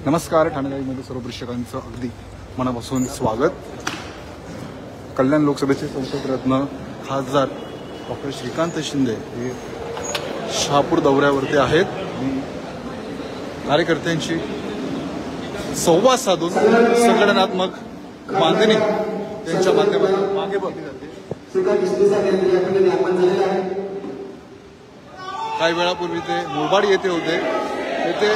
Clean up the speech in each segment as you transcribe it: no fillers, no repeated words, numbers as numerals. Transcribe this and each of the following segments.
नमस्कार. ठाणेगावीमध्ये सर्व प्रेक्षकांचं अगदी मनापासून स्वागत. कल्याण लोकसभेचे संसद रत्न खासदार डॉक्टर श्रीकांत शिंदे हे शहापूर दौऱ्यावरती आहेत. कार्यकर्त्यांशी संवाद साधून संघटनात्मक बांधणी त्यांच्या माध्यमातून मागे बघली जाते. काही वेळापूर्वी ते मुरबाड येथे होते. येथे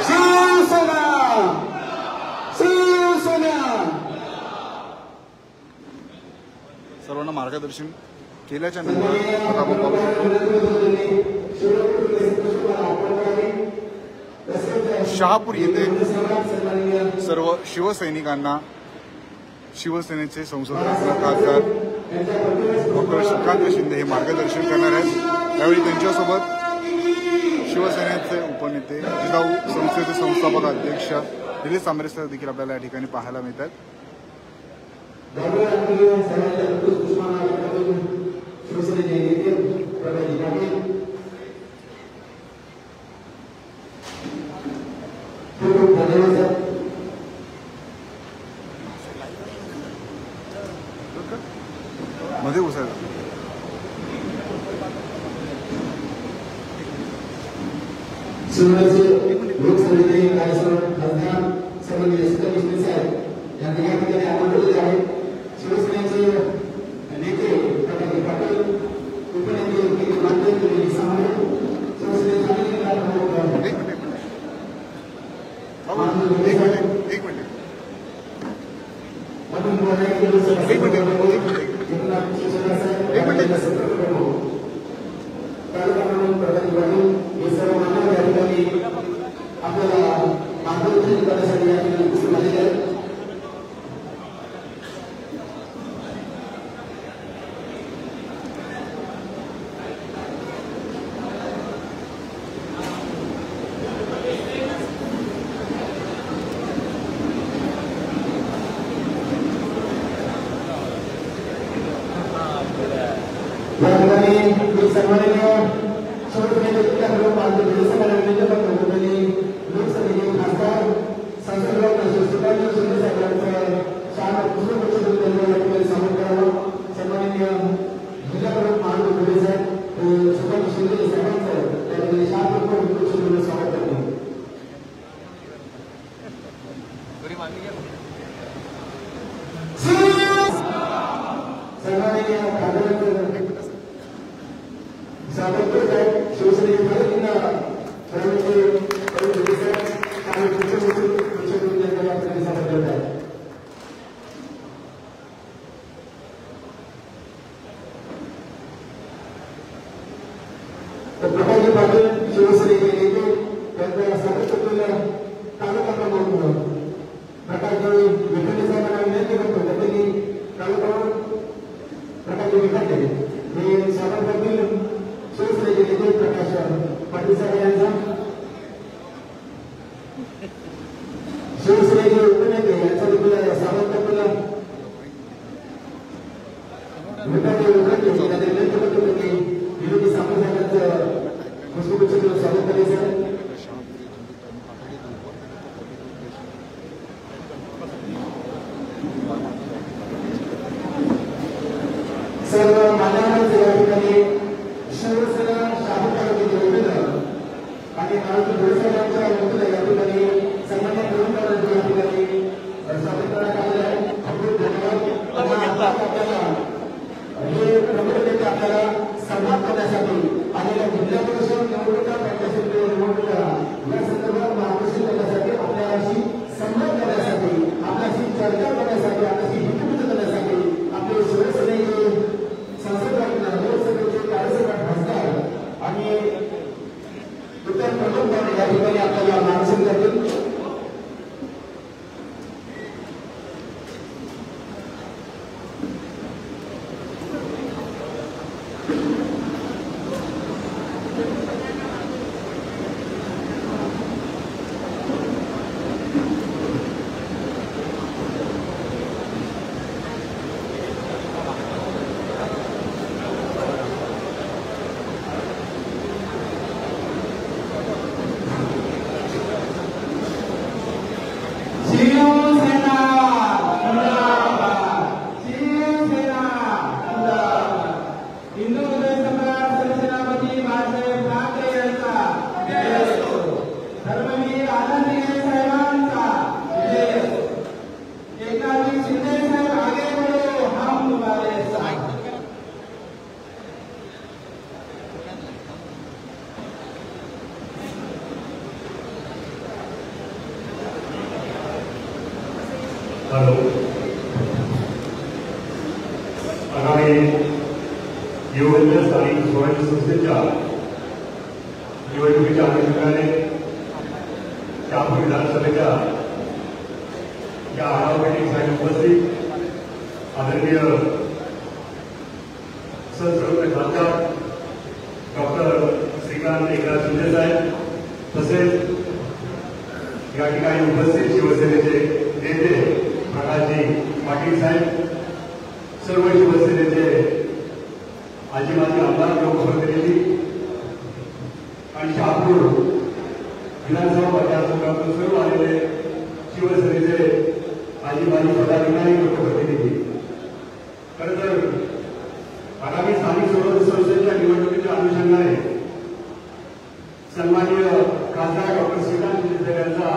सर्वांना मार्गदर्शन केल्याच्या नंतर शहापूर येथे सर्व शिवसैनिकांना शिवसेनेचे संसद खासदार डॉक्टर श्रीकांत शिंदे हे मार्गदर्शन करणार आहेत. त्यावेळी त्यांच्यासोबत शिवसेनेचे उपनेते जिजाऊ संस्थेचे संस्थापक अध्यक्ष निलेश सांबरे सर देखील आपल्याला या ठिकाणी पाहायला मिळतात. मध्ये उसायचं लोकसभेचे खासदार सन्माननीय श्रीकांत शिंदे साहेब यांनी या ठिकाणी आमंत्रित आहेत. शिवसेनेचे नेते प्रकाश पाटील, उपनेते निलेश सांबरे, शिवसेनेचे आपल्याला मार्गदर्शन करण्यासाठी या ठिकाणी उपस्थित झालेले आहेत. या ठिकाणी सन्माननीय शिवसेनेचे लोकसभेचे खासदार संसद रत्न श्रीकांत शिंदे साहेबांचं शाळा पुष्पगुच्छ स्वागत करावं. सन्माननीय जिल्हा प्रमुख महादेव घोडे साहेब श्रीकांत शिंदे साहेबांचं त्या ठिकाणी शाळा पुष्पगुच्छ स्वागत करतो. सन्माननीय सावरकर साहेब शिवसेनेचे प्रकाश पाटील शिवसेनेचे नेते त्यांच्या सातत्याने तालुका प्रमुख प्रकाश विखंडे साहेबांना विनंती करतो. त्यांनी तालुका प्रकाश विखंडे हे स्वागत करतील. शिवसेनेचे नेते प्रकाश पाटील साहेब यांचा शिवसेनेचे उपनेते यांचा देखील स्वागत करतो. विरोधी सामंतांचं पुष्पगुच्छ स्वागत करायचं. सर्व मान्यवरांचे या ठिकाणी शिवसेना शाहू तालुक्याचे उमेदवार आणि आरोग्य साहेबांच्या या ठिकाणी सन्मानित करून हॅलो. आगामी निवडलेल्या स्थानिक स्वराज्य संस्थेच्या निवडणुकीच्या अनुषंगाने शहापूर विधानसभेच्या या आढावा बैठकीसाठी उपस्थित आदरणीय संसदीय खासदार डॉक्टर श्रीकांत एकनाथ शिंदे साहेब, तसेच या ठिकाणी उपस्थित शिवसेनेचे नेते प्रकाशजी पाटील साहेब, सर्व शिवसेनेचे आजी माजी आमदार, लोकप्रतिनिधी आणि शहापूर विधानसभा मतदारसंघातून सर्व आलेले शिवसेनेचे आजी माजी पदाधिकारी, लोकप्रतिनिधी. खरं तर आगामी स्थानिक स्वराज्य संस्थेच्या निवडणुकीच्या अनुषंगाने सन्माननीय खासदार डॉक्टर श्रीकांत शिंदे यांचा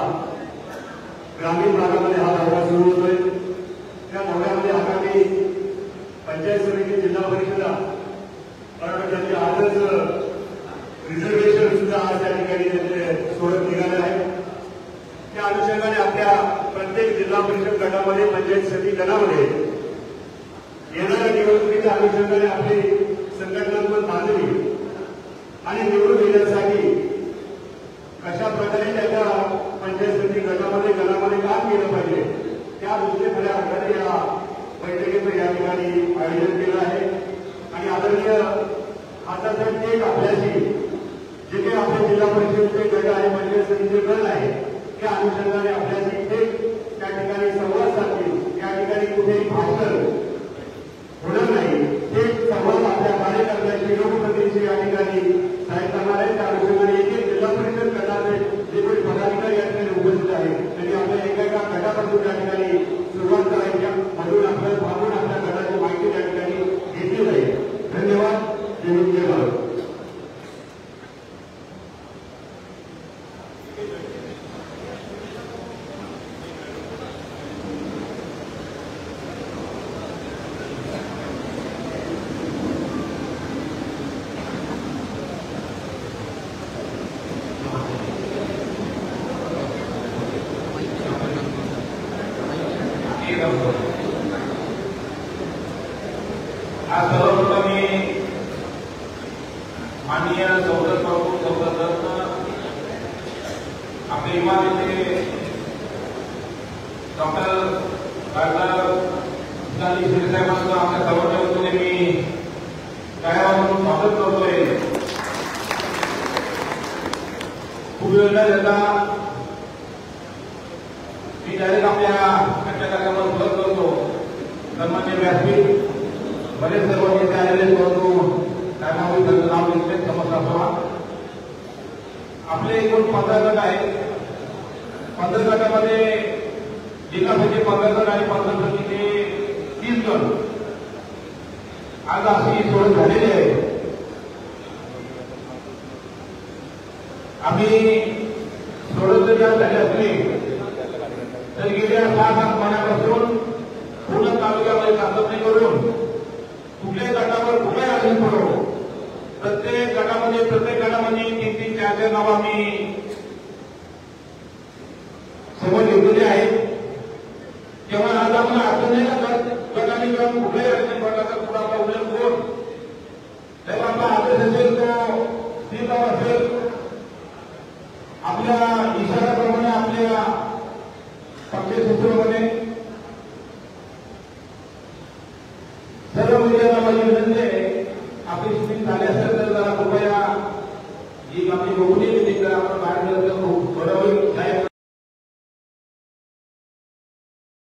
ग्रामीण भागामध्ये हा दौरा सुरू होतोय. त्या दौऱ्यामध्ये आगामी पंचायत समिती, जिल्हा परिषदा कारण त्यांचे आजच रिझर्वेशन सुद्धा आज त्या ठिकाणी त्यांचे सोडत निघाले आहे. त्या अनुषंगाने आपल्या प्रत्येक जिल्हा परिषद गटामध्ये, पंचायत समिती गटामध्ये येणाऱ्या निवडणुकीच्या अनुषंगाने आपली संघटनात्मक बांधणी आणि निवडून येण्यासाठी कशा प्रकारे त्याच्या पंचायत समिती गटामध्ये काम केलं पाहिजे त्या दृष्टीने खऱ्या अर्थाने या बैठकीचं या ठिकाणी आयोजन केलं आहे. आणि आदरणीय खासदार साहेब आपल्याशी जे काही आपल्या जिल्हा परिषदेचे गट आहे, पंचायत समितीचे गट आहे, त्या अनुषंगाने आपल्याशी थेट त्या ठिकाणी संवाद साधतील. त्या ठिकाणी कुठेही भाषण होणार नाही, थेट संवाद आपल्या कार्यकर्त्यांशी, लोकप्रतिनिधींशी या ठिकाणी साहेब करणार आहे. त्या अनुषंगाने एक जिल्हा परिषद गटाचे जे काही पदाधिकारी या ठिकाणी उपस्थित आहेत त्यांनी आपल्या एका गटापासून त्या ठिकाणी सुरुवात करायची, म्हणून आपल्या गटाची माहिती त्या ठिकाणी घेतली जाईल. धन्यवाद. जय भारत. आज सर्वप्रथम मी माननीय संसद आपले इमारतीचे डॉक्टर शिंदे साहेबांचं आपल्या सर्वांच्या वतीने मी कार्यालयातून स्वागत करतोय. खूप वेळ त्याचा मी डायरेक्ट आपल्या कार्यक्रमात सुरुवात करतो. सन्मान्य व्यासपीठ बरेच सर्व नेते आलेले, परंतु टायमावर त्यांचं नाव घेतले समजला असावा. आपले एकूण 15 गट आहेत. 15 गटामध्ये जिल्हा परिषद 15 गट आणि पंचायत समितीचे 30 गट. आज अशी सोडत झालेली आहे. आम्ही सोडत जरी झाले असले तर गेल्या 6-7 महिन्यापासून पूर्ण तालुक्यामध्ये चाचपणी करून कुठल्याही गटावर कुठलाही आदेश पडो, प्रत्येक गटामध्ये 3-3, 4-4 नावं आम्ही समोर घेतलेली आहेत. तेव्हा आज आम्हाला अडचण नाही का गटाने किंवा कुठल्याही अडचणी पडला तर पुढे आपला उल्लेख करून तेव्हा आपला आदेश असेल तो दिला असेल, आपल्या इशाऱ्याप्रमाणे आपल्या पक्षीय सूत्रामध्ये सर्व मीडियाला माझी विनंती आहे, आपली शूटिंग झाली असेल तर जरा कृपया जी आपली बघून येईल आपण बाहेर गेलं तर बरं होईल.